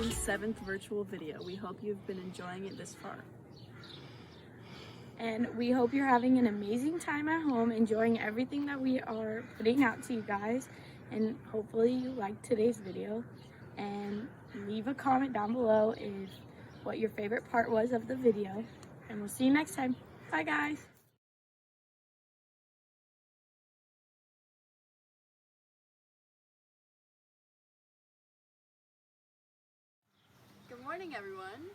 Horizon's 7th virtual video. We hope you've been enjoying it this far. And we hope you're having an amazing time at home, enjoying everything that we are putting out to you guys. And hopefully you liked today's video. And leave a comment down below what your favorite part was of the video. And we'll see you next time. Bye, guys. Good morning, everyone.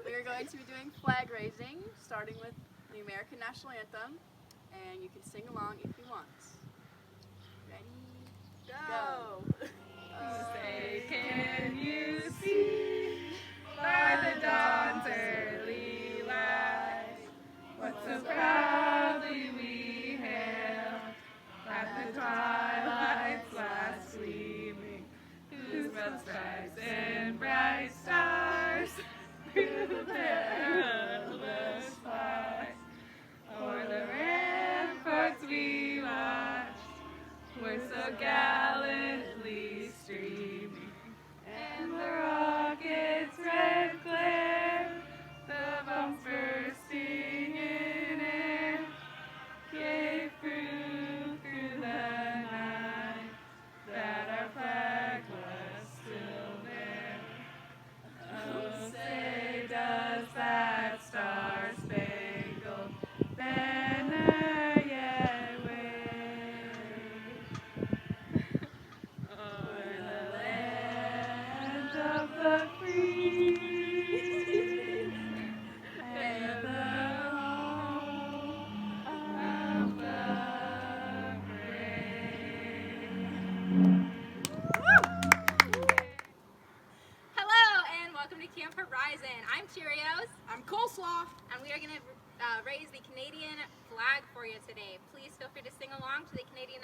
We are going to be doing flag raising, starting with the American National Anthem, and you can sing along if you want. Ready? Go! Say, can you see by the dawn's early light what so proudly we hailed at the twilight's last gleaming, whose red stripes and bright stars through the perilous fight o'er the ramparts we watched were so gallantly streaming, and the rocket's red glare, the bombs bursting in air, gave proof through the night that our flag was still there. Oh, say does that star-spangled banner yet wave o'er the land of the free and the home of the brave? Hello and welcome to Camp Horizon. I'm Cheerios. I'm Coleslaw. And we are going to raise the Canadian flag for you today. Please feel free to sing along to the Canadian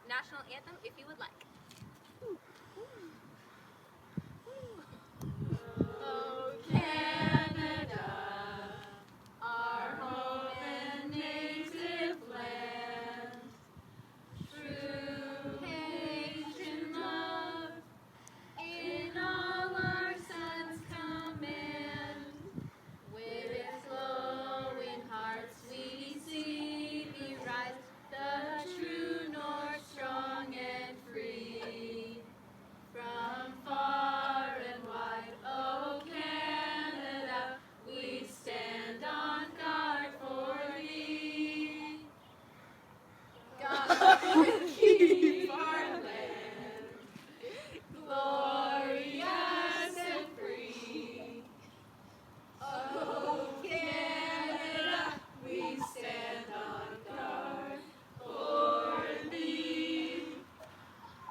National Anthem if you would like. Oh, Canada, our home and native land, true Haitian love in all our sons command. With its glowing hearts we see thee rise, the true north, strong and free. From far and wide, oh Canada, we stand on guard for thee. God keep our land glorious and free. Oh Canada, we stand on guard for thee.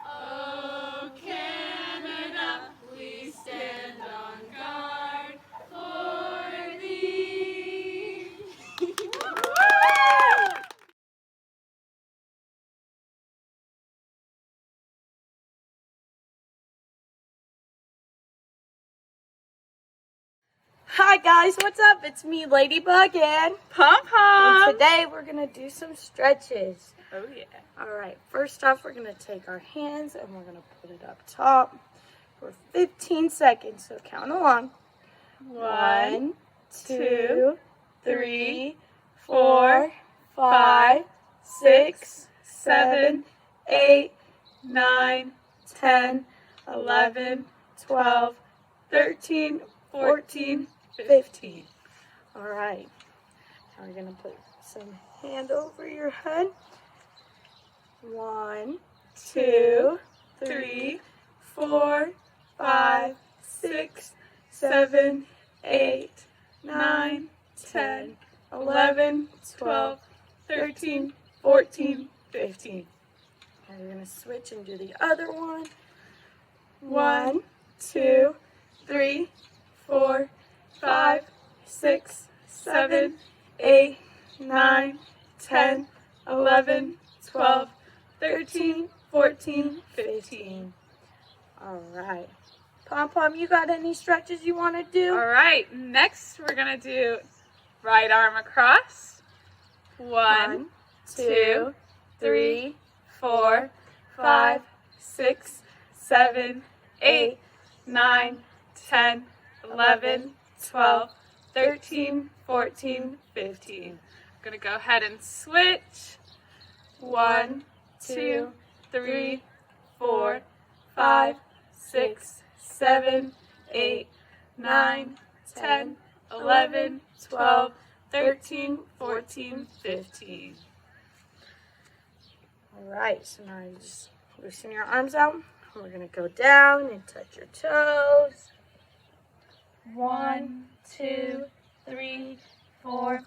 Oh Canada, we stand on guard for thee. Hi, guys. What's up? It's me, Ladybug, and Pom And Pom. today we're going to do some stretches. Oh yeah. All right, first off, we're going to take our hands and we're going to put it up top for 15 seconds. So count along. 1, 2, 3, 4, 5, 6, 7, 8, 9, 10, 11, 12, 13, 14, 15. All right. Now we're going to put some hand over your head. 1, 2, 3, 4, 5, 6, 7, 8, 9, 10, 11, 12, 13, 14, 15. Now we're going to switch and do the other one. 1, 2, 3, 4, 5, 6, 7, 8, 9, 10, 11, 12, 13, 14, 15. All right. Pom Pom, you got any stretches you want to do? All right. Next, we're gonna do right arm across. 1, 2, 3, 4, 5, 6, 7, 8, 9, 10, 11, 12, 13, 14, 15. I'm going to go ahead and switch. 1, 2, 3, 4, 5, 6, 7, 8, 9, 10, 11, 12, 13, 14, 15. All right, so now you just loosen your arms out. We're going to go down and touch your toes. 1, 2, 3, 4,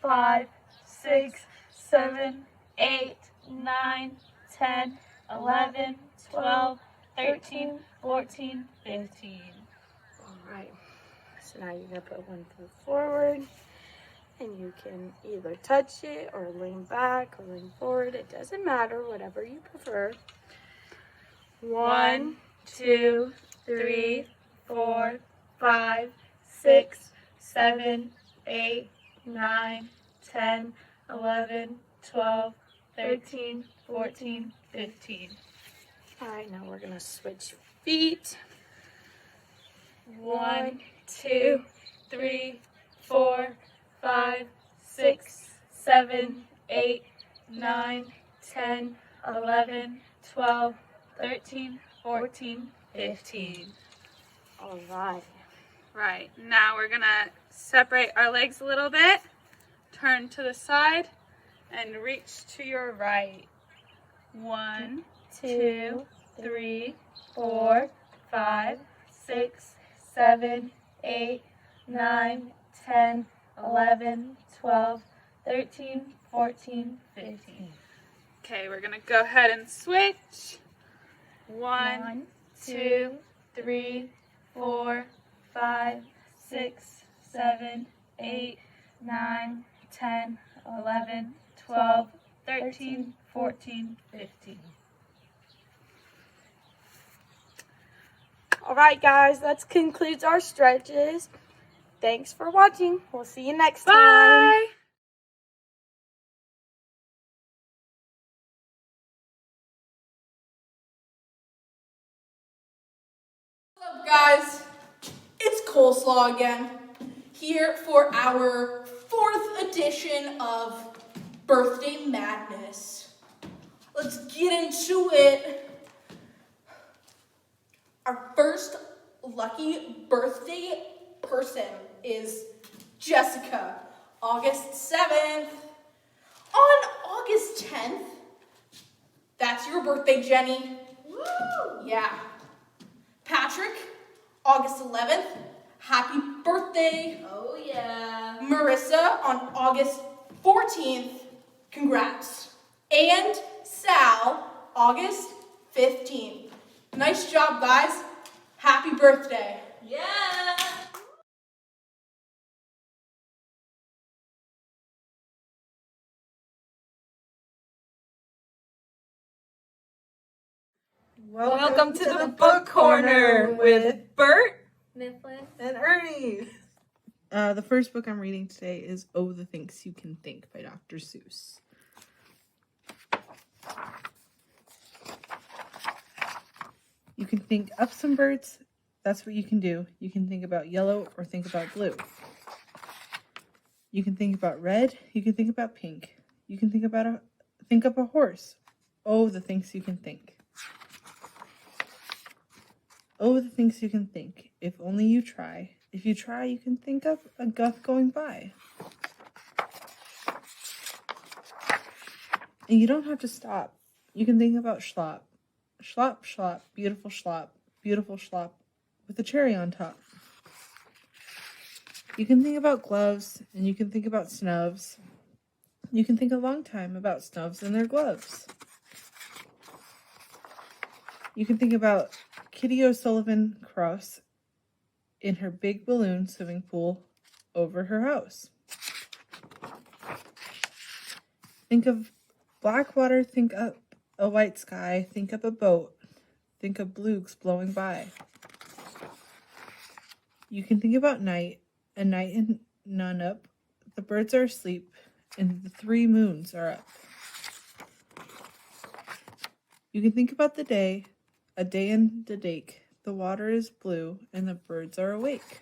5, 6, 7, 8, 9, 10, 11, 12, 13, 14, 15. All right, so now you're going to put one foot forward, and you can either touch it or lean back or lean forward. It doesn't matter, whatever you prefer. 1, 2, 3, 4, 5, 6, 7, 8, 9, 10, 11, 12, 13, 14, 15. All right, now we're going to switch feet. 1, 2, 3, 4, 5, 6, 7, 8, 9, 10, 11, 12, 13, 14, 15. All right. Right, now we're going to separate our legs a little bit, turn to the side, and reach to your right. 1, 2, 3, 4, 5, 6, 7, 8, 9, 10, 11, 12, 13, 14, 15. Okay, we're going to go ahead and switch. 1, 2, 3, 4, 5, 6, 7, 8, 9, 10, 11, 12, 13, 14, 15. All right, guys, that concludes our stretches. Thanks for watching. We'll see you next time. Bye! What's up, guys? It's Coleslaw again, here for our 4th edition of Birthday Madness. Let's get into it. Our first lucky birthday person is Jessica, August 7th. On August 10th, that's your birthday, Jenny. Woo! Yeah. Patrick, August 11th, happy birthday. Oh yeah. Marissa on August 14th, congrats. And Sal, August 15th. Nice job, guys. Happy birthday. Yeah. Welcome to the book corner with Bert Mifflin. and Ernie. The first book I'm reading today is Oh, the Things You Can Think by Dr. Seuss. You can think up some birds. That's what you can do. You can think about yellow or think about blue. You can think about red. You can think about pink. You can think up a horse. Oh, the things you can think. Oh, the things you can think. If only you try. If you try, you can think up a guth going by. And you don't have to stop. You can think about schlop. Schlop, schlop, beautiful schlop, with a cherry on top. You can think about gloves, and you can think about snubs. You can think a long time about snubs and their gloves. You can think about Kitty O'Sullivan Cross in her big balloon swimming pool over her house. Think of black water, think up a white sky, think up a boat, think of blues blowing by. You can think about night, a night and none up, the birds are asleep, and the 3 moons are up. You can think about the day, a day and a dake, the water is blue, and the birds are awake.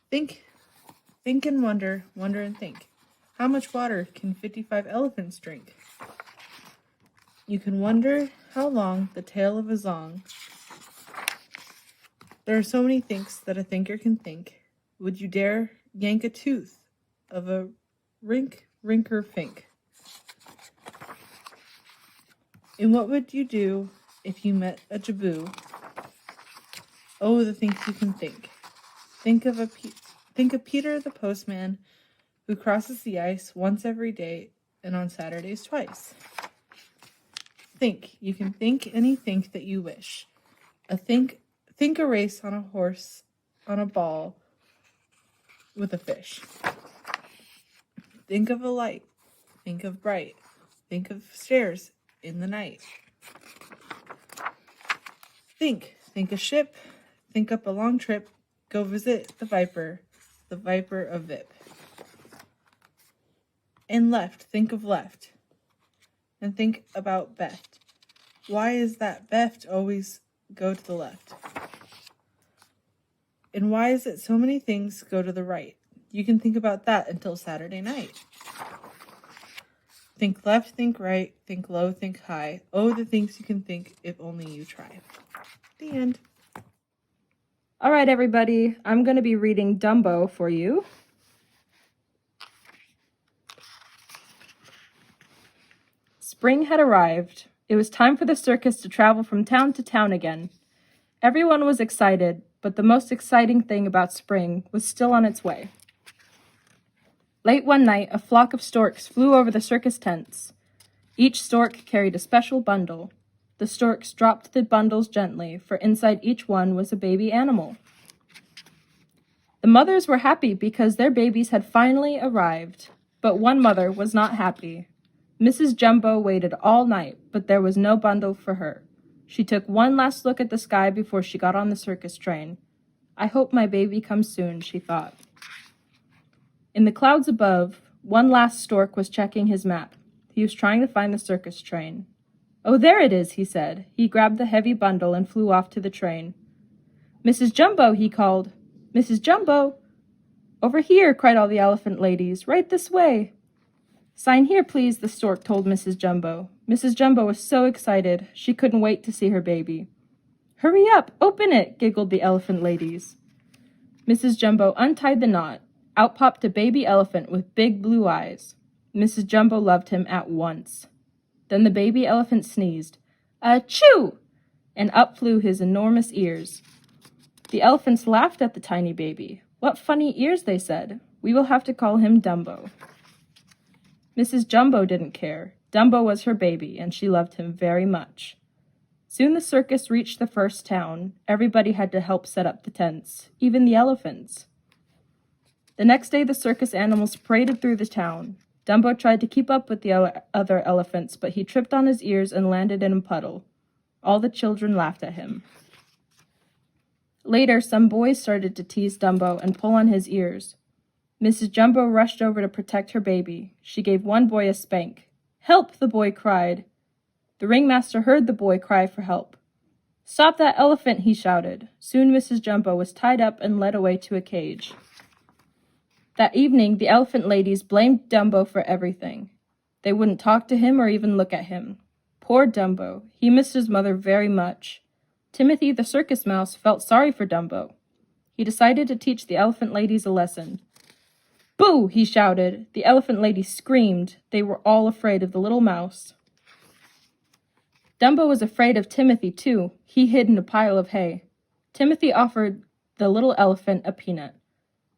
Think and wonder and think. How much water can 55 elephants drink? You can wonder how long the tail of a zong. There are so many thinks that a thinker can think. Would you dare yank a tooth of a rinker fink? And what would you do if you met a jaboo? Oh, the things you can think. Think of Peter the postman, who crosses the ice once every day and on Saturdays twice. Think. You can think any think that you wish. Think a race on a horse on a ball with a fish. Think of a light. Think of bright. Think of stairs in the night. Think a ship. Think up a long trip. Go visit the viper of Vip. And left, think of left. And think about beft. Why is that beft always go to the left? And why is it so many things go to the right? You can think about that until Saturday night. Think left, think right, think low, think high. Oh, the things you can think if only you try. The end. All right, everybody, I'm going to be reading Dumbo for you. Spring had arrived. It was time for the circus to travel from town to town again. Everyone was excited, but the most exciting thing about spring was still on its way. Late one night, a flock of storks flew over the circus tents. Each stork carried a special bundle. The storks dropped the bundles gently, for inside each one was a baby animal. The mothers were happy because their babies had finally arrived, but one mother was not happy. Mrs. Jumbo waited all night, but there was no bundle for her. She took one last look at the sky before she got on the circus train. I hope my baby comes soon, she thought. In the clouds above, one last stork was checking his map. He was trying to find the circus train. Oh, there it is, he said. He grabbed the heavy bundle and flew off to the train. Mrs. Jumbo, he called. Mrs. Jumbo! Over here, cried all the elephant ladies. Right this way. Sign here, please, the stork told Mrs. Jumbo. Mrs. Jumbo was so excited, she couldn't wait to see her baby. Hurry up, open it, giggled the elephant ladies. Mrs. Jumbo untied the knot. Out popped a baby elephant with big blue eyes. Mrs. Jumbo loved him at once. Then the baby elephant sneezed. Achoo! And up flew his enormous ears. The elephants laughed at the tiny baby. What funny ears, they said. We will have to call him Dumbo. Mrs. Jumbo didn't care. Dumbo was her baby, and she loved him very much. Soon the circus reached the first town. Everybody had to help set up the tents, even the elephants. The next day the circus animals paraded through the town. Dumbo tried to keep up with the other elephants, but he tripped on his ears and landed in a puddle. All the children laughed at him. Later, some boys started to tease Dumbo and pull on his ears. Mrs. Jumbo rushed over to protect her baby. She gave one boy a spank. Help, the boy cried. The ringmaster heard the boy cry for help. Stop that elephant, he shouted. Soon Mrs. Jumbo was tied up and led away to a cage. That evening, the elephant ladies blamed Dumbo for everything. They wouldn't talk to him or even look at him. Poor Dumbo. He missed his mother very much. Timothy the circus mouse felt sorry for Dumbo. He decided to teach the elephant ladies a lesson. Boo! He shouted. The elephant ladies screamed. They were all afraid of the little mouse. Dumbo was afraid of Timothy, too. He hid in a pile of hay. Timothy offered the little elephant a peanut.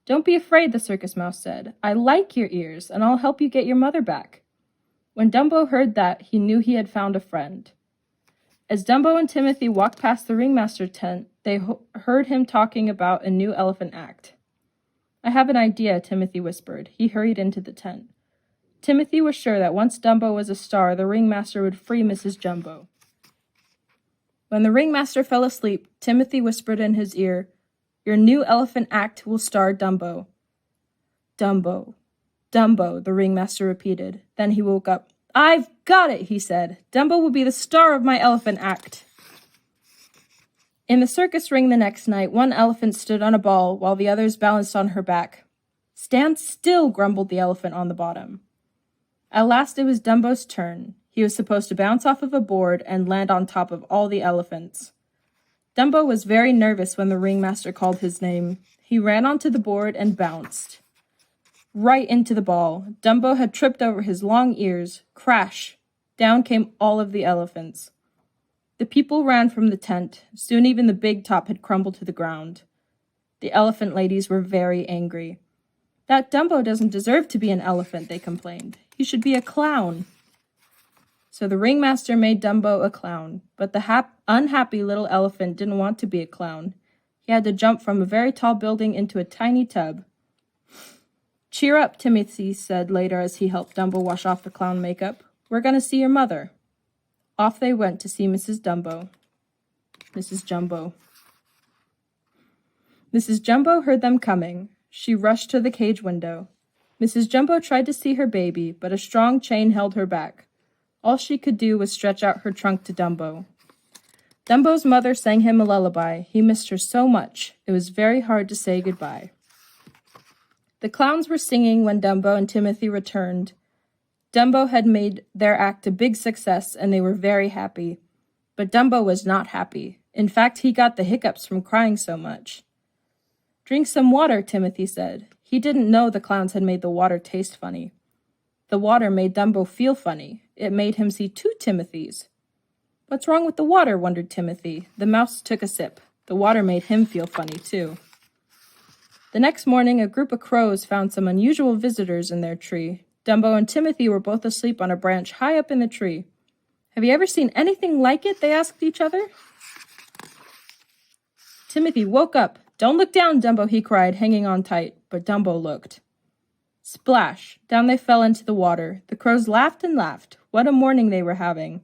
Don't be afraid, the circus mouse said. I like your ears, and I'll help you get your mother back. When Dumbo heard that, he knew he had found a friend. As Dumbo and Timothy walked past the ringmaster tent, they heard him talking about a new elephant act. I have an idea, Timothy whispered. He hurried into the tent. Timothy was sure that once Dumbo was a star, the ringmaster would free Mrs. Jumbo. When the ringmaster fell asleep, Timothy whispered in his ear, Your new elephant act will star Dumbo. Dumbo, Dumbo, the ringmaster repeated. Then he woke up. I've got it, he said. Dumbo will be the star of my elephant act. In the circus ring the next night, one elephant stood on a ball while the others balanced on her back. "Stand still," grumbled the elephant on the bottom. At last it was Dumbo's turn. He was supposed to bounce off of a board and land on top of all the elephants. Dumbo was very nervous when the ringmaster called his name. He ran onto the board and bounced. Right into the ball. Dumbo had tripped over his long ears. Crash! Down came all of the elephants. The people ran from the tent. Soon even the big top had crumbled to the ground. The elephant ladies were very angry. "That Dumbo doesn't deserve to be an elephant," they complained. "He should be a clown." So the ringmaster made Dumbo a clown, but the unhappy little elephant didn't want to be a clown. He had to jump from a very tall building into a tiny tub. "Cheer up," Timothy said later as he helped Dumbo wash off the clown makeup. "We're going to see your mother." Off they went to see Mrs. Jumbo. Mrs. Jumbo heard them coming. She rushed to the cage window. Mrs. Jumbo tried to see her baby, but a strong chain held her back. All she could do was stretch out her trunk to Dumbo. Dumbo's mother sang him a lullaby. He missed her so much. It was very hard to say goodbye. The clowns were singing when Dumbo and Timothy returned. Dumbo had made their act a big success, and they were very happy. But Dumbo was not happy. In fact, he got the hiccups from crying so much. "Drink some water," Timothy said. He didn't know the clowns had made the water taste funny. The water made Dumbo feel funny. It made him see two Timothys. "What's wrong with the water?" wondered Timothy. The mouse took a sip. The water made him feel funny, too. The next morning, a group of crows found some unusual visitors in their tree. Dumbo and Timothy were both asleep on a branch high up in the tree. "Have you ever seen anything like it?" they asked each other. Timothy woke up. "Don't look down, Dumbo," he cried, hanging on tight. But Dumbo looked. Splash! Down they fell into the water. The crows laughed and laughed. What a morning they were having.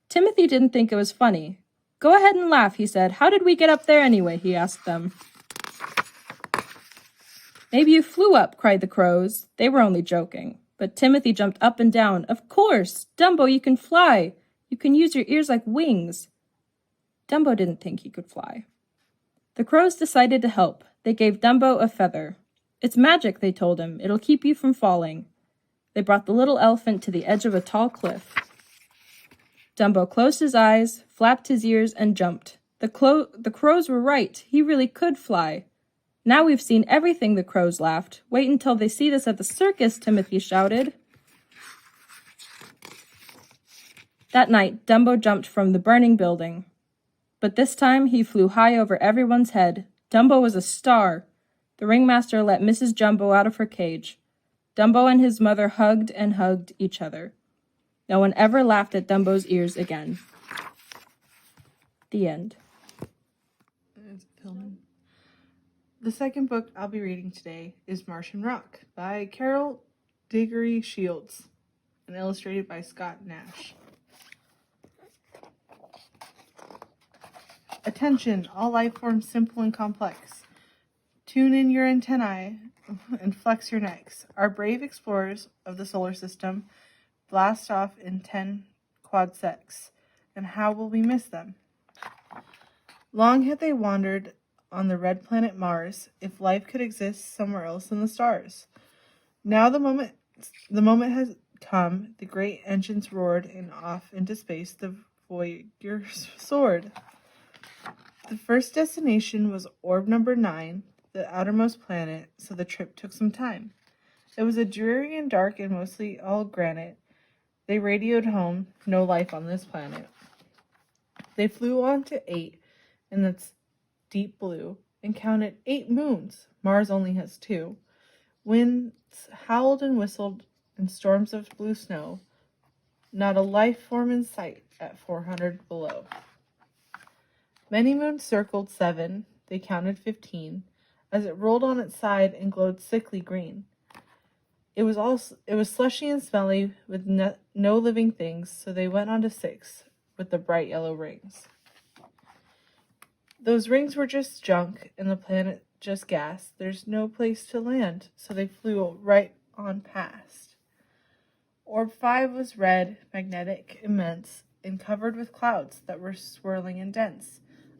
Timothy didn't think it was funny. "Go ahead and laugh," he said. "How did we get up there anyway?" he asked them. "Maybe you flew up," cried the crows. They were only joking. But Timothy jumped up and down. "Of course! Dumbo, you can fly! You can use your ears like wings." Dumbo didn't think he could fly. The crows decided to help. They gave Dumbo a feather. "It's magic," they told him. "It'll keep you from falling." They brought the little elephant to the edge of a tall cliff. Dumbo closed his eyes, flapped his ears, and jumped. The crows were right. He really could fly. "Now we've seen everything," the crows laughed. "Wait until they see this at the circus," Timothy shouted. That night, Dumbo jumped from the burning building. But this time, he flew high over everyone's head. Dumbo was a star. The ringmaster let Mrs. Jumbo out of her cage. Dumbo and his mother hugged and hugged each other. No one ever laughed at Dumbo's ears again. The end. The second book I'll be reading today is Martian Rock by Carol Diggory Shields and illustrated by Scott Nash. Attention, all life forms simple and complex. Tune in your antennae and flex your necks. Our brave explorers of the solar system blast off in 10 quad secs. And how will we miss them? Long had they wandered on the red planet Mars, if life could exist somewhere else in the stars. Now the moment has come, the great engines roared, and off into space the Voyager soared. The first destination was orb number 9, the outermost planet, so the trip took some time. It was a dreary and dark and mostly all granite. They radioed home, no life on this planet. They flew on to 8, and that's deep blue, and counted 8 moons. Mars only has 2. Winds howled and whistled in storms of blue snow. Not a life form in sight at 400 below. Many moons circled 7. They counted 15. As it rolled on its side and glowed sickly green. It was slushy and smelly with no living things, so they went on to 6 with the bright yellow rings. Those rings were just junk and the planet just gas. There's no place to land, so they flew right on past. Orb 5 was red, magnetic, immense, and covered with clouds that were swirling and dense.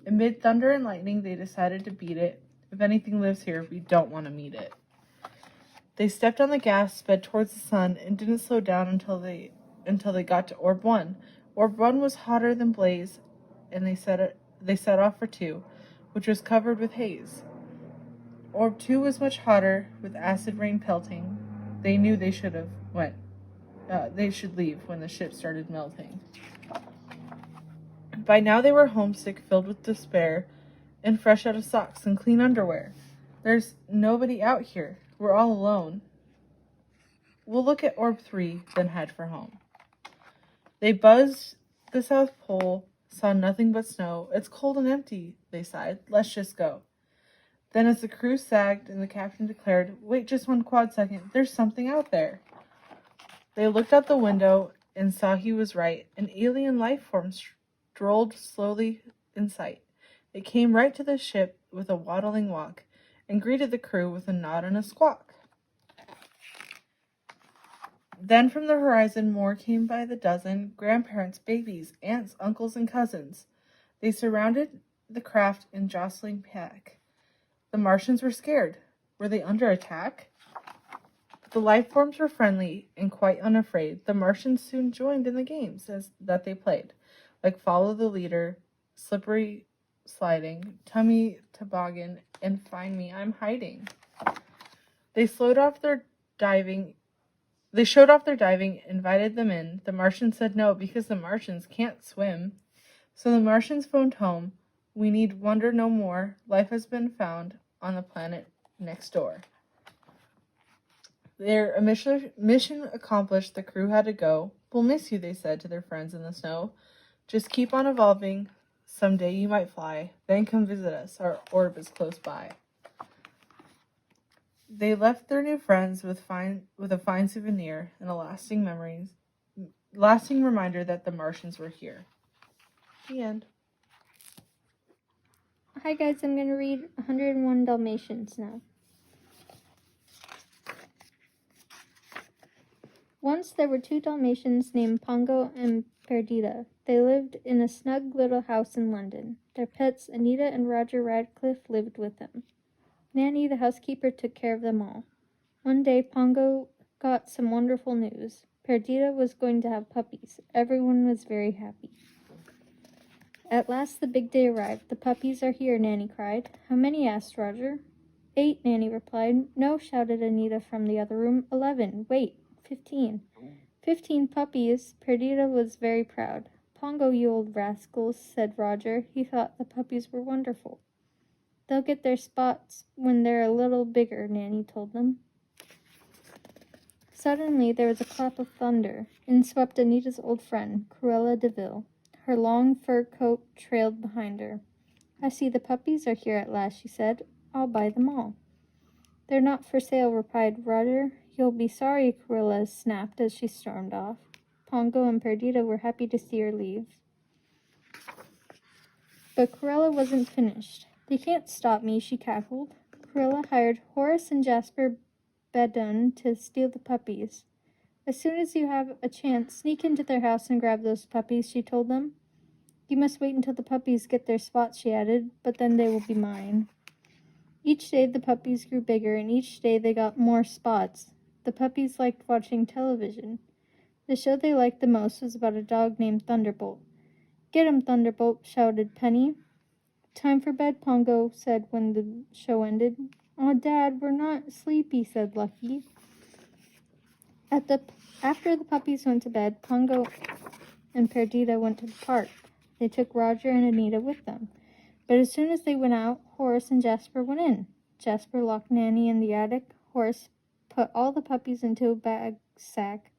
Amid thunder and lightning, they decided to beat it. If anything lives here, we don't want to meet it. They stepped on the gas, sped towards the sun, and didn't slow down until they got to Orb 1. Orb 1 was hotter than Blaze, and they set off for 2, which was covered with haze. Orb 2 was much hotter, with acid rain pelting. They knew they should leave when the ship started melting. By now they were homesick, filled with despair, and fresh out of socks and clean underwear. There's nobody out here. We're all alone. We'll look at Orb 3, then head for home. They buzzed the South Pole, saw nothing but snow. It's cold and empty, they sighed. Let's just go. Then as the crew sagged and the captain declared, wait just 1 quad second, there's something out there. They looked out the window and saw he was right. An alien life form strolled slowly in sight. It came right to the ship with a waddling walk and greeted the crew with a nod and a squawk. Then from the horizon more came by the dozen, grandparents, babies, aunts, uncles, and cousins. They surrounded the craft in jostling pack. The Martians were scared. Were they under attack? The life forms were friendly and quite unafraid. The Martians soon joined in the games that they played, like Follow the Leader, Slippery Sliding, Tummy Toboggan, and Find Me, I'm Hiding. They showed off their diving, invited them in. The Martians said no because the Martians can't swim. So the Martians phoned home. We need wonder no more. Life has been found on the planet next door. Their mission accomplished, the crew had to go. We'll miss you, they said to their friends in the snow. Just keep on evolving. Someday you might fly. Then come visit us. Our orb is close by. They left their new friends with a fine souvenir and a lasting reminder that the Martians were here. The end. Hi guys, I'm going to read 101 Dalmatians now. Once there were 2 Dalmatians named Pongo and Perdita. They lived in a snug little house in London. Their pets, Anita and Roger Radcliffe, lived with them. Nanny, the housekeeper, took care of them all. One day, Pongo got some wonderful news. Perdita was going to have puppies. Everyone was very happy. At last the big day arrived. The puppies are here, Nanny cried. How many? Asked Roger. 8, Nanny replied. No, shouted Anita from the other room. 11. Wait, 15. 15 puppies. Perdita was very proud. Pongo, you old rascals, said Roger. He thought the puppies were wonderful. They'll get their spots when they're a little bigger, Nanny told them. Suddenly there was a clap of thunder. In swept Anita's old friend, Cruella de Vil. Her long fur coat trailed behind her. I see the puppies are here at last, she said. I'll buy them all. They're not for sale, replied Roger. You'll be sorry, Cruella snapped as she stormed off. Pongo and Perdita were happy to see her leave. But Cruella wasn't finished. They can't stop me, she cackled. Cruella hired Horace and Jasper Badun to steal the puppies. As soon as you have a chance, sneak into their house and grab those puppies, she told them. You must wait until the puppies get their spots, she added, but then they will be mine. Each day the puppies grew bigger, and each day they got more spots. The puppies liked watching television. The show they liked the most was about a dog named Thunderbolt. Get him, Thunderbolt, shouted Penny. Time for bed, Pongo said when the show ended. Oh, Dad, we're not sleepy, said Lucky. After the puppies went to bed, Pongo and Perdita went to the park. They took Roger and Anita with them. But as soon as they went out, Horace and Jasper went in. Jasper locked Nanny in the attic. Horace put all the puppies into a bag sack.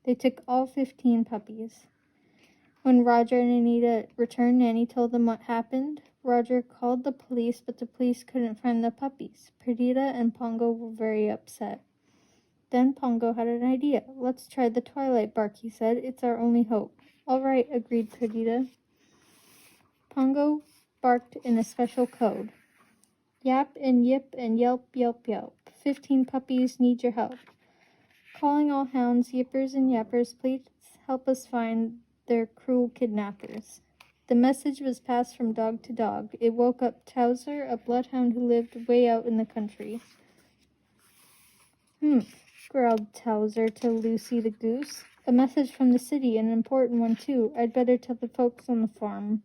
They took all 15 puppies. When Roger and Anita returned, Nanny told them what happened. Roger called the police, but the police couldn't find the puppies. Perdita and Pongo were very upset. Then Pongo had an idea. Let's try the twilight bark, he said. It's our only hope. All right, agreed Perdita. Pongo barked in a special code. Yap and yip and yelp, yelp, yelp. 15 puppies need your help. Calling all hounds, yippers and yappers, please help us find their cruel kidnappers. The message was passed from dog to dog. It woke up Towser, a bloodhound who lived way out in the country. Growled Towser to Lucy the goose. A message from the city, an important one too. I'd better tell the folks on the farm.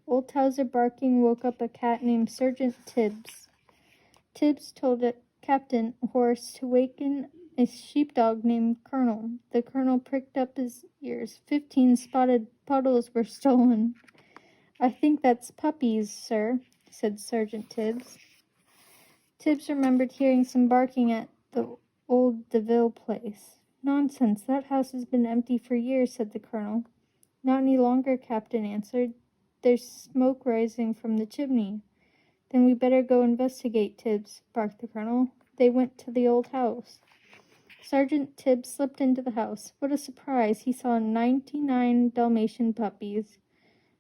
Old Towser barking woke up a cat named Sergeant Tibbs. Tibbs told a Captain Horse to waken a sheepdog named Colonel. The colonel pricked up his ears. 15 spotted puddles were stolen. I think that's puppies, sir, said Sergeant Tibbs. Tibbs remembered hearing some barking at the old DeVille place. Nonsense, that house has been empty for years, said the colonel. Not any longer, Captain answered. There's smoke rising from the chimney. Then we better go investigate, Tibbs, barked the colonel. They went to the old house. Sergeant Tibbs slipped into the house. What a surprise! He saw 99 Dalmatian puppies.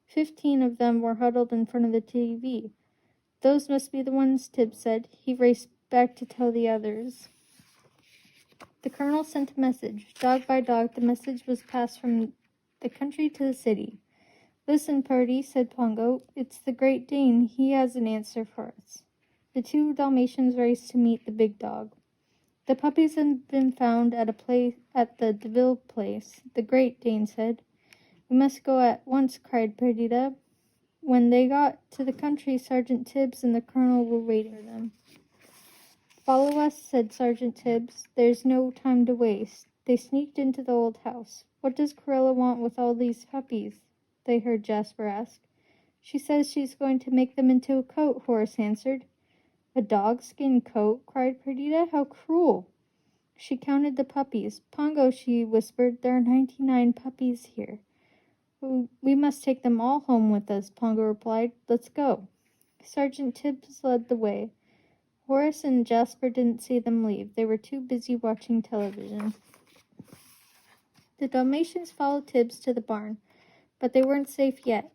15 of them were huddled in front of the TV. Those must be the ones, Tibbs said. He raced back to tell the others. The colonel sent a message. Dog by dog, the message was passed from the country to the city. Listen, Purdy, said Pongo. It's the Great Dane. He has an answer for us. The 2 Dalmatians raced to meet the big dog. The puppies had been found at the DeVille place, the Great Dane said. We must go at once, cried Perdita. When they got to the country, Sergeant Tibbs and the colonel were waiting for them. Follow us, said Sergeant Tibbs. There's no time to waste. They sneaked into the old house. What does Corilla want with all these puppies? They heard Jasper ask. She says she's going to make them into a coat, Horace answered. A dogskin coat, cried Perdita. How cruel! She counted the puppies. Pongo, she whispered, there are 99 puppies here. We must take them all home with us, Pongo replied. Let's go. Sergeant Tibbs led the way. Horace and Jasper didn't see them leave. They were too busy watching television. The Dalmatians followed Tibbs to the barn, but they weren't safe yet.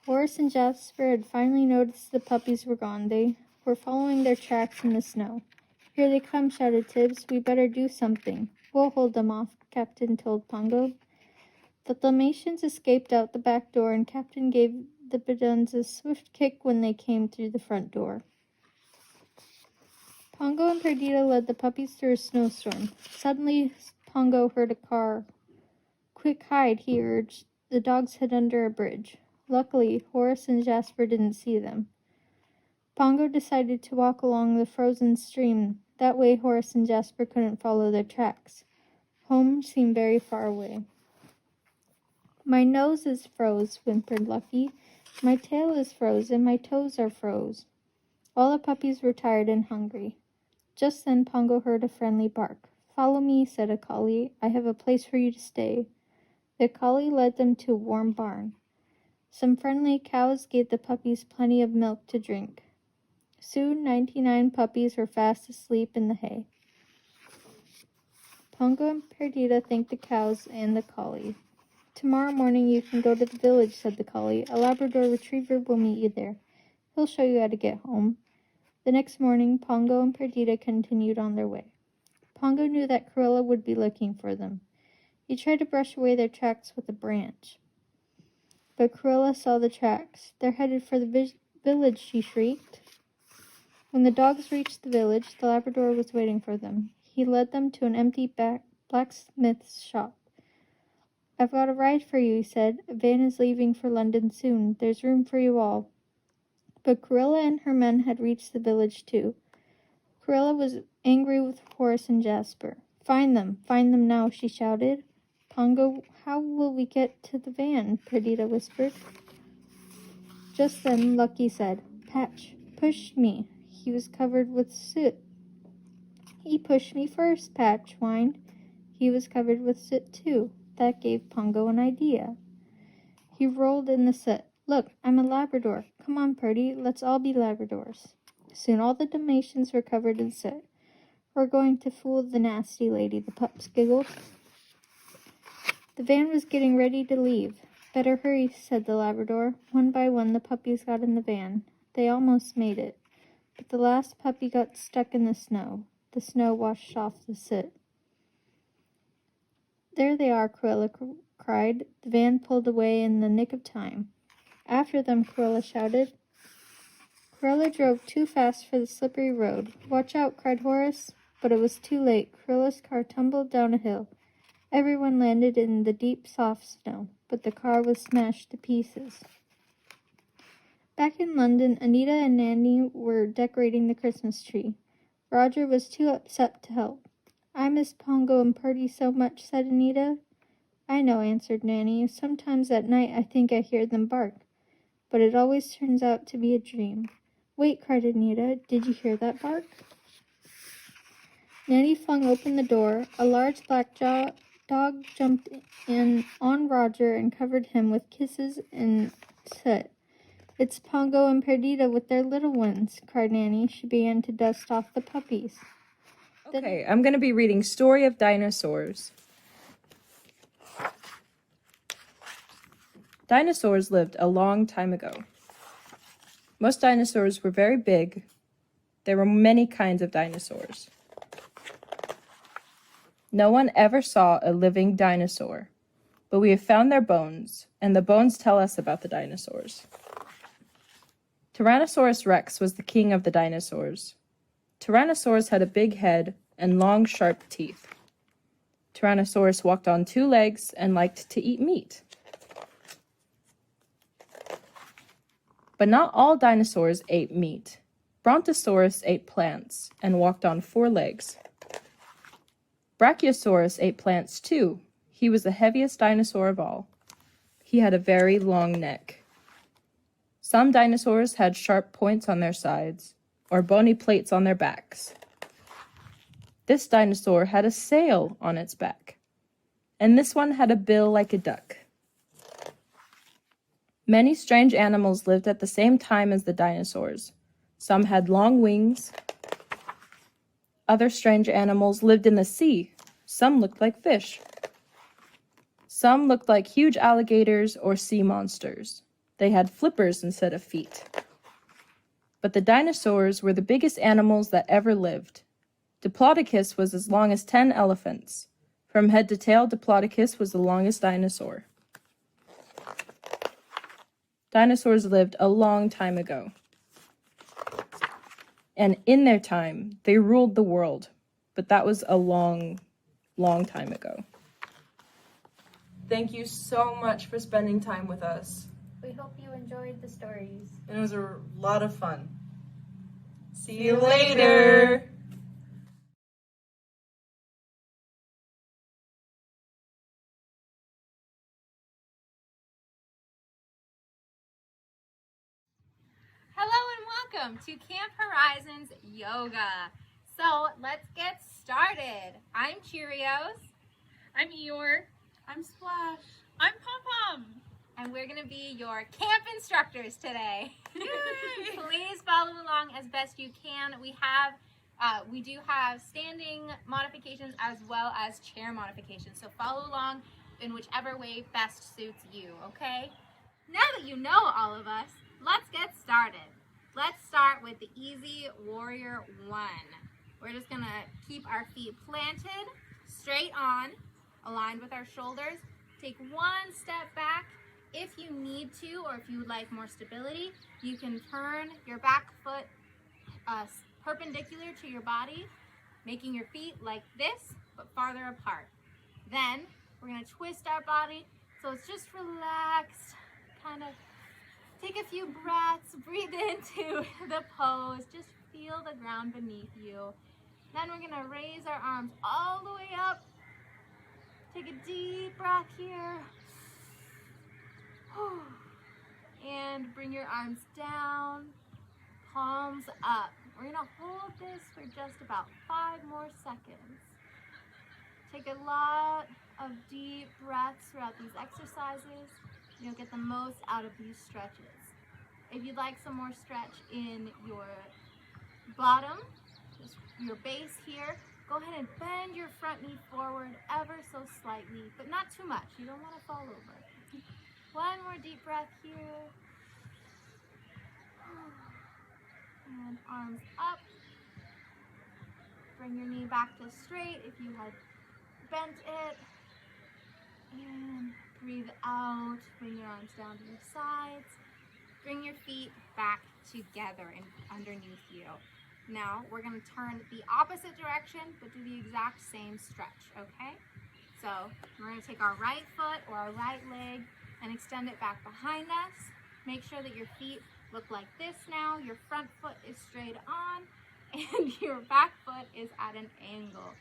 Horace and Jasper had finally noticed the puppies were gone. They were following their tracks in the snow. Here they come, shouted Tibbs. We better do something. We'll hold them off, Captain told Pongo. The Dalmatians escaped out the back door, and Captain gave the Biduns a swift kick when they came through the front door. Pongo and Perdita led the puppies through a snowstorm. Suddenly, Pongo heard a car. Quick, hide, he urged. The dogs hid under a bridge. Luckily, Horace and Jasper didn't see them. Pongo decided to walk along the frozen stream. That way Horace and Jasper couldn't follow their tracks. Home seemed very far away. My nose is froze, whimpered Lucky. My tail is frozen, my toes are froze. All the puppies were tired and hungry. Just then Pongo heard a friendly bark. Follow me, said a collie. I have a place for you to stay. The collie led them to a warm barn. Some friendly cows gave the puppies plenty of milk to drink. Soon 99 puppies were fast asleep in the hay. Pongo and Perdita thanked the cows and the collie. Tomorrow morning you can go to the village, said the collie. A Labrador retriever will meet you there. He'll show you how to get home. The next morning, Pongo and Perdita continued on their way. Pongo knew that Corilla would be looking for them. He tried to brush away their tracks with a branch. But Corilla saw the tracks. They're headed for the village, she shrieked. When the dogs reached the village, the Labrador was waiting for them. He led them to an empty blacksmith's shop. I've got a ride for you, he said. A van is leaving for London soon. There's room for you all. But Corilla and her men had reached the village too. Corilla was angry with Horace and Jasper. Find them now, she shouted. Pongo, how will we get to the van? Perdita whispered. Just then Lucky said, Patch, push me. He was covered with soot. He pushed me first, Patch whined. He was covered with soot too. That gave Pongo an idea. He rolled in the soot. Look, I'm a Labrador. Come on, Purdy, let's all be Labradors. Soon all the Dalmatians were covered in soot. We're going to fool the nasty lady, the pups giggled. The van was getting ready to leave. Better hurry, said the Labrador. One by one the puppies got in the van. They almost made it. But the last puppy got stuck in the snow. The snow washed off the soot. There they are, Corilla cried. The van pulled away in the nick of time. After them, Cruella shouted. Cruella drove too fast for the slippery road. Watch out, cried Horace. But it was too late. Cruella's car tumbled down a hill. Everyone landed in the deep, soft snow, but the car was smashed to pieces. Back in London, Anita and Nanny were decorating the Christmas tree. Roger was too upset to help. I miss Pongo and Purdy so much, said Anita. I know, answered Nanny. Sometimes at night I think I hear them bark, but it always turns out to be a dream. Wait, cried Anita. Did you hear that bark? Nanny flung open the door. A large black dog jumped in on Roger and covered him with kisses and soot. It's Pongo and Perdita with their little ones, cried Nanny. She began to dust off the puppies. Okay, I'm going to be reading Story of Dinosaurs. Dinosaurs lived a long time ago. Most dinosaurs were very big. There were many kinds of dinosaurs. No one ever saw a living dinosaur, but we have found their bones, and the bones tell us about the dinosaurs. Tyrannosaurus Rex was the king of the dinosaurs. Tyrannosaurus had a big head and long, sharp teeth. Tyrannosaurus walked on 2 legs and liked to eat meat. But not all dinosaurs ate meat. Brontosaurus ate plants and walked on 4 legs. Brachiosaurus ate plants too. He was the heaviest dinosaur of all. He had a very long neck. Some dinosaurs had sharp points on their sides, or bony plates on their backs. This dinosaur had a sail on its back, and this one had a bill like a duck. Many strange animals lived at the same time as the dinosaurs. Some had long wings. Other strange animals lived in the sea. Some looked like fish. Some looked like huge alligators or sea monsters. They had flippers instead of feet. But the dinosaurs were the biggest animals that ever lived. Diplodocus was as long as 10 elephants. From head to tail, Diplodocus was the longest dinosaur. Dinosaurs lived a long time ago. And in their time, they ruled the world. But that was a long, long time ago. Thank you so much for spending time with us. We hope you enjoyed the stories. It was a lot of fun. See you later! Hello and welcome to Camp Horizons Yoga. So let's get started. I'm Cheerios. I'm Eeyore. I'm Splash. I'm Pom Pom. And we're going to be your camp instructors today. Yay! Please follow along as best you can. We do have standing modifications as well as chair modifications. So follow along in whichever way best suits you, okay? Now that you know all of us, let's get started. Let's start with the easy warrior 1. We're just going to keep our feet planted, straight on, aligned with our shoulders. Take 1 step back. If you need to, or if you would like more stability, you can turn your back foot perpendicular to your body, making your feet like this, but farther apart. Then we're going to twist our body so it's just relaxed, kind of take a few breaths, breathe into the pose, just feel the ground beneath you. Then we're going to raise our arms all the way up. Take a deep breath here. And bring your arms down, palms up. We're going to hold this for just about 5 more seconds. Take a lot of deep breaths throughout these exercises. You'll get the most out of these stretches. If you'd like some more stretch in your bottom, just your base here, go ahead and bend your front knee forward ever so slightly, but not too much. You don't want to fall over. 1 more deep breath here. And arms up. Bring your knee back to straight if you had bent it. And breathe out. Bring your arms down to your sides. Bring your feet back together and underneath you. Now we're going to turn the opposite direction, but do the exact same stretch, okay? So we're going to take our right foot or our right leg and extend it back behind us. Make sure that your feet look like this now. Your front foot is straight on and your back foot is at an angle.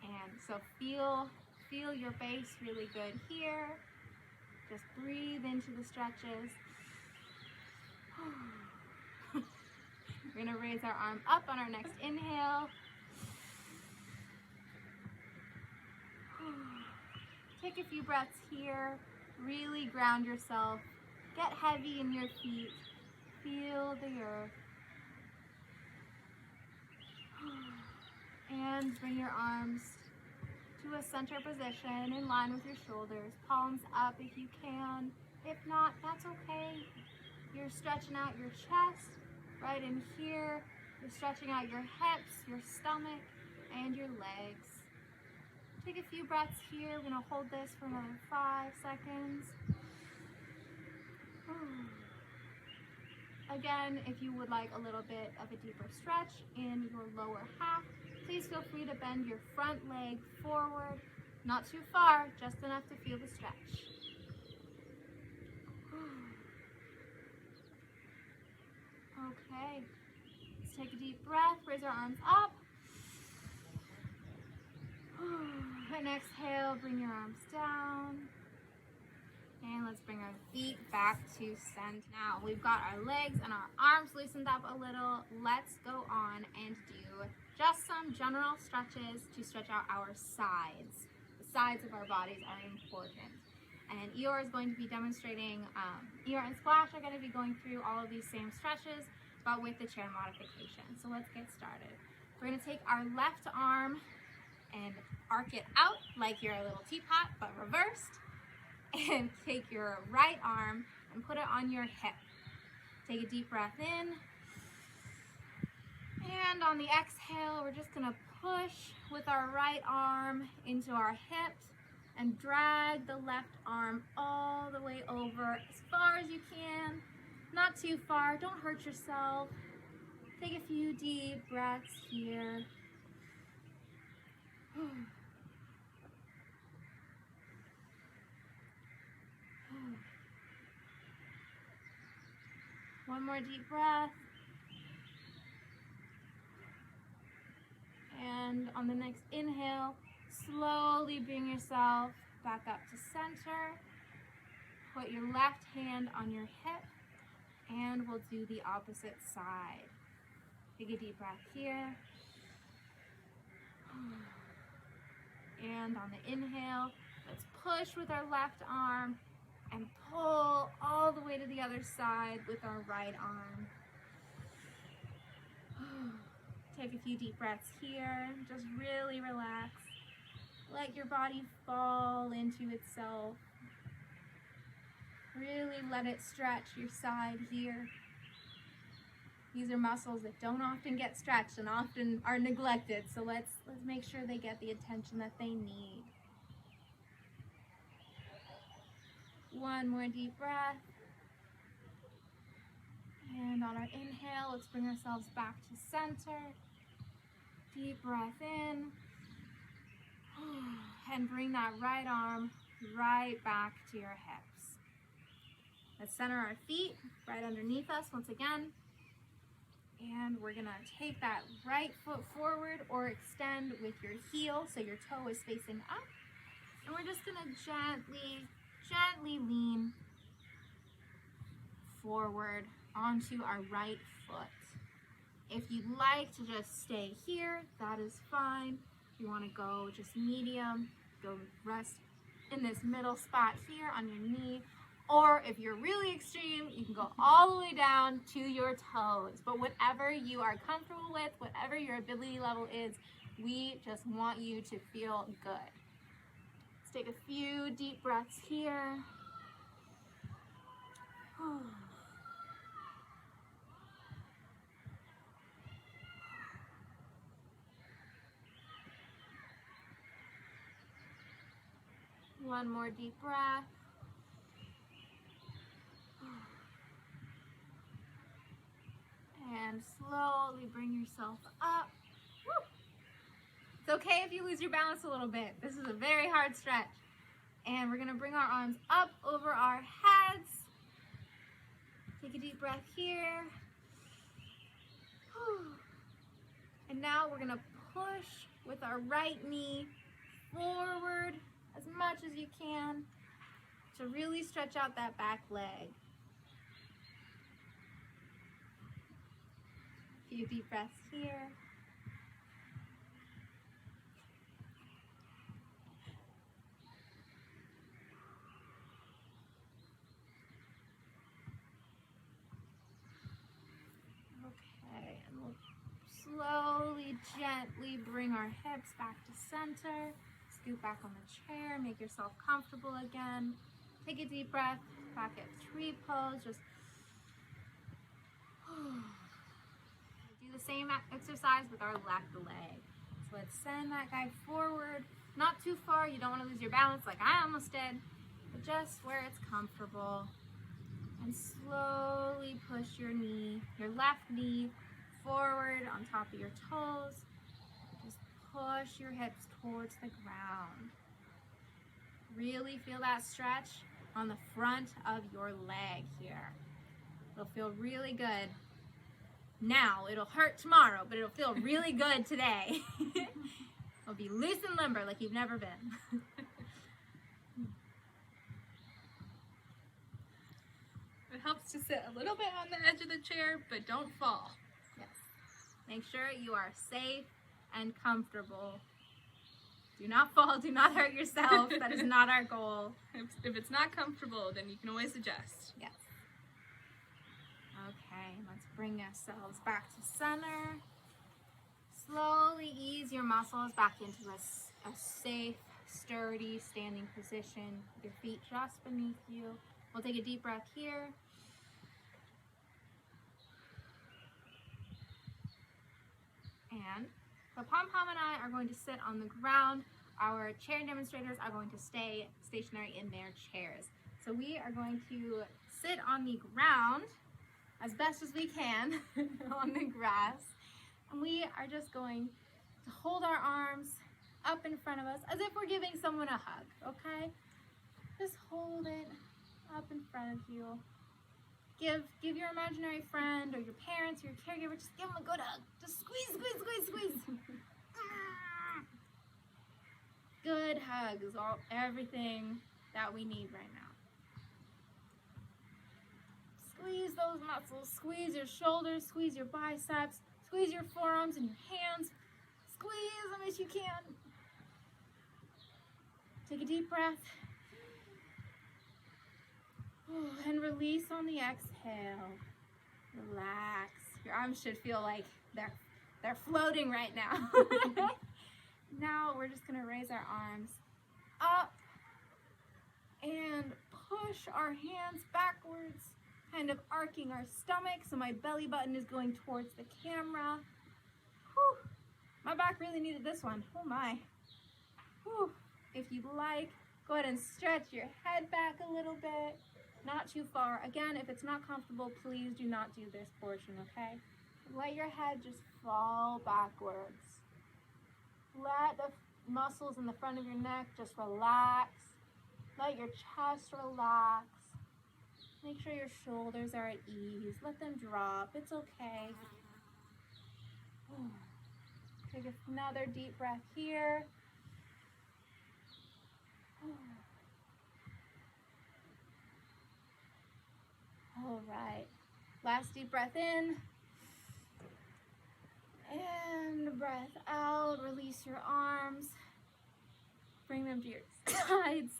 And so feel your base really good here. Just breathe into the stretches. We're gonna raise our arm up on our next inhale. Take a few breaths here. Really ground yourself. Get heavy in your feet. Feel the earth. And bring your arms to a center position in line with your shoulders. Palms up if you can. If not, that's okay. You're stretching out your chest right in here. You're stretching out your hips, your stomach, and your legs. Take a few breaths here. We're gonna hold this for another 5 seconds. Again, if you would like a little bit of a deeper stretch in your lower half, please feel free to bend your front leg forward. Not too far, just enough to feel the stretch. Okay, let's take a deep breath, raise our arms up. And exhale, bring your arms down. And let's bring our feet back to center. Now we've got our legs and our arms loosened up a little. Let's go on and do just some general stretches to stretch out our sides. The sides of our bodies are important. And Eeyore is going to be demonstrating, Eeyore and Splash are going to be going through all of these same stretches, but with the chair modification. So let's get started. We're going to take our left arm and arc it out like you're a little teapot, but reversed. And take your right arm and put it on your hip. Take a deep breath in. And on the exhale, we're just gonna push with our right arm into our hips and drag the left arm all the way over as far as you can. Not too far, don't hurt yourself. Take a few deep breaths here. One more deep breath. And on the next inhale, slowly bring yourself back up to center. Put your left hand on your hip and we'll do the opposite side. Take a deep breath here. And on the inhale, let's push with our left arm and pull all the way to the other side with our right arm. Take a few deep breaths here. Just really relax. Let your body fall into itself. Really let it stretch your side here. These are muscles that don't often get stretched and often are neglected, so let's make sure they get the attention that they need. One more deep breath. And on our inhale, let's bring ourselves back to center. Deep breath in. And bring that right arm right back to your hips. Let's center our feet right underneath us once again. And we're gonna take that right foot forward or extend with your heel so your toe is facing up. And we're just gonna gently lean forward onto our right foot. If you'd like to just stay here, that is fine. If you want to go just medium, go rest in this middle spot here on your knee. Or if you're really extreme, you can go all the way down to your toes. But whatever you are comfortable with, whatever your ability level is, we just want you to feel good. Let's take a few deep breaths here. One more deep breath. And slowly bring yourself up. Woo. It's okay if you lose your balance a little bit. This is a very hard stretch. And we're gonna bring our arms up over our heads. Take a deep breath here. Whew. And now we're gonna push with our right knee forward as much as you can to really stretch out that back leg. A few deep breaths here. Okay, and we'll slowly, gently bring our hips back to center. Scoot back on the chair, make yourself comfortable again. Take a deep breath, back at tree pose. Just do the same exercise with our left leg. So let's send that guy forward. Not too far, you don't want to lose your balance like I almost did, but just where it's comfortable. And slowly push your left knee forward on top of your toes. Just push your hips towards the ground. Really feel that stretch on the front of your leg here. It'll feel really good. Now, it'll hurt tomorrow, but it'll feel really good today. It'll be loose and limber like you've never been. It helps to sit a little bit on the edge of the chair, but don't fall. Yes. Make sure you are safe and comfortable. Do not fall, do not hurt yourself. That is not our goal. If it's not comfortable, then you can always adjust. Yes. Okay, let's bring ourselves back to center. Slowly ease your muscles back into a safe, sturdy standing position with your feet just beneath you. We'll take a deep breath here. And so Pom Pom and I are going to sit on the ground. Our chair demonstrators are going to stay stationary in their chairs. So we are going to sit on the ground as best as we can on the grass. And we are just going to hold our arms up in front of us as if we're giving someone a hug, okay? Just hold it up in front of you. Give your imaginary friend or your parents or your caregiver, just give them a good hug. Just squeeze, squeeze, squeeze, squeeze. Good hug is everything that we need right now. Squeeze those muscles, squeeze your shoulders, squeeze your biceps, squeeze your forearms and your hands. Squeeze them as you can. Take a deep breath. And release on the exhale. Relax. Your arms should feel like they're floating right now. Now we're just gonna raise our arms up and push our hands backwards, kind of arcing our stomach so my belly button is going towards the camera. Whew. My back really needed this one. Oh my. Whew. If you'd like, go ahead and stretch your head back a little bit. Not too far. Again, if it's not comfortable, please do not do this portion, okay? Let your head just fall backwards. Let the muscles in the front of your neck just relax. Let your chest relax. Make sure your shoulders are at ease. Let them drop. It's okay. Take another deep breath here. All right. Last deep breath in. And breath out. Release your arms. Bring them to your sides.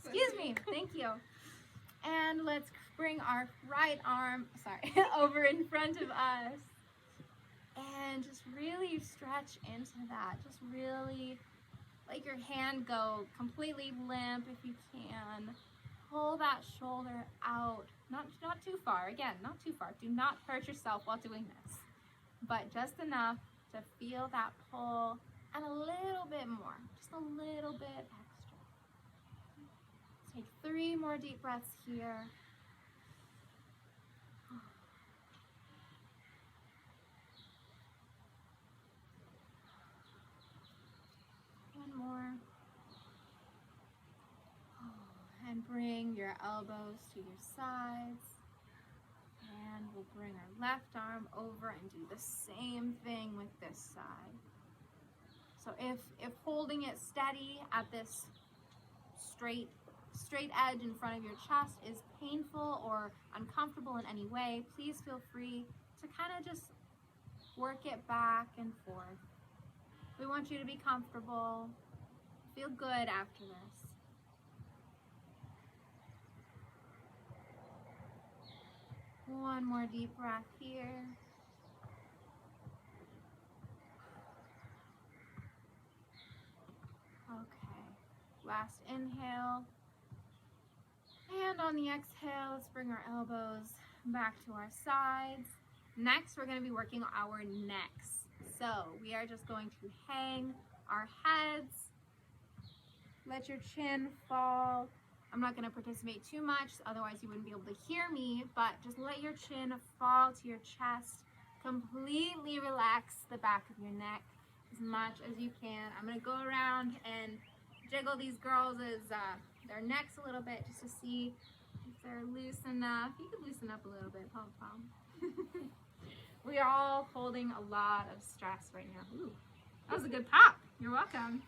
Excuse me. Thank you. And let's bring our right arm, over in front of us. And just really stretch into that. Just really let your hand go completely limp if you can. Pull that shoulder out. Not too far. Again, not too far. Do not hurt yourself while doing this. But just enough to feel that pull and a little bit more. Just a little bit extra. Take 3 more deep breaths here. more. And bring your elbows to your sides. And we'll bring our left arm over and do the same thing with this side. So if holding it steady at this straight edge in front of your chest is painful or uncomfortable in any way, please feel free to kind of just work it back and forth. We want you to be comfortable, feel good after this. One more deep breath here. Okay, last inhale. And on the exhale, let's bring our elbows back to our sides. Next, we're going to be working our necks. So we are just going to hang our heads. Let your chin fall. I'm not going to participate too much, otherwise you wouldn't be able to hear me, but just let your chin fall to your chest. Completely relax the back of your neck as much as you can. I'm going to go around and jiggle these girls' their necks a little bit just to see if they're loose enough. You can loosen up a little bit, pom-pom. We are all holding a lot of stress right now. Ooh, that was a good pop. You're welcome.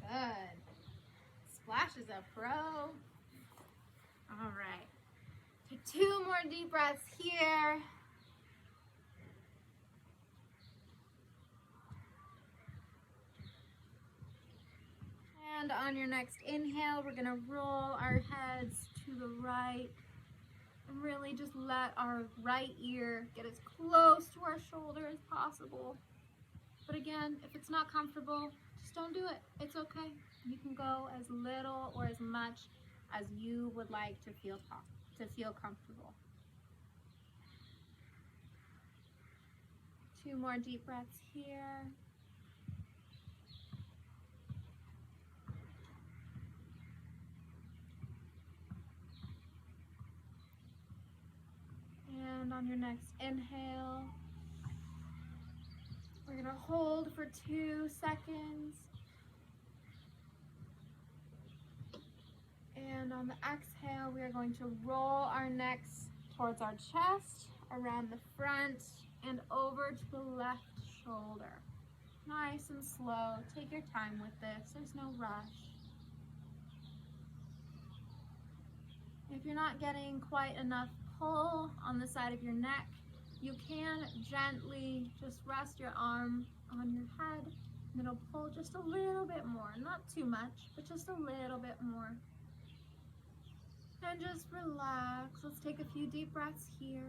Good. Splash is a pro. All right. Take 2 more deep breaths here. And on your next inhale, we're going to roll our heads to the right and really just let our right ear get as close to our shoulder as possible. But again, if it's not comfortable, just don't do it. It's okay. You can go as little or as much as you would like to feel comfortable. 2 more deep breaths here. And on your next inhale, we're going to hold for 2 seconds. And on the exhale, we are going to roll our necks towards our chest, around the front, and over to the left shoulder. Nice and slow. Take your time with this. There's no rush. If you're not getting quite enough pull on the side of your neck, you can gently just rest your arm on your head and it'll pull just a little bit more. Not too much, but just a little bit more. And just relax. Let's take a few deep breaths here.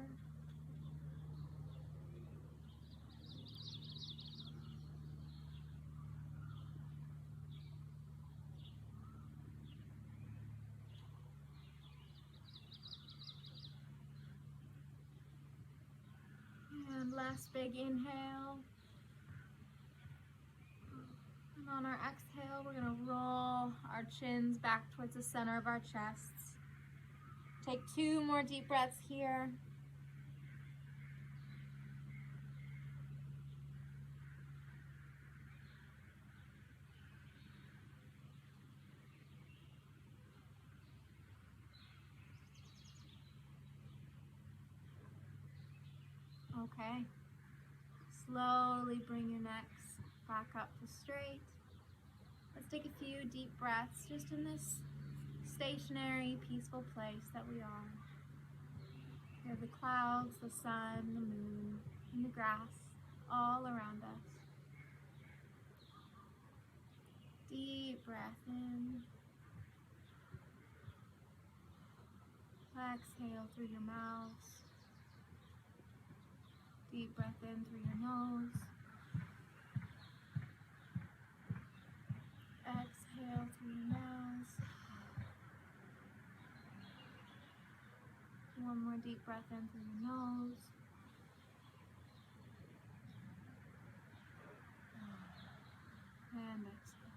And last big inhale. And on our exhale, we're going to roll our chins back towards the center of our chests. Take 2 more deep breaths here. Okay. Slowly bring your necks back up to straight. Let's take a few deep breaths just in this stationary, peaceful place that we are. We have the clouds, the sun, the moon, and the grass all around us. Deep breath in. Exhale through your mouth. Deep breath in through your nose. Exhale through your nose. 1 more deep breath in through your nose. And exhale.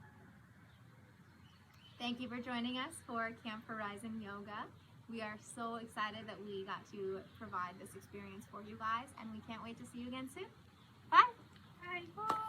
Thank you for joining us for Camp Horizon Yoga. We are so excited that we got to provide this experience for you guys, and we can't wait to see you again soon. Bye! Bye.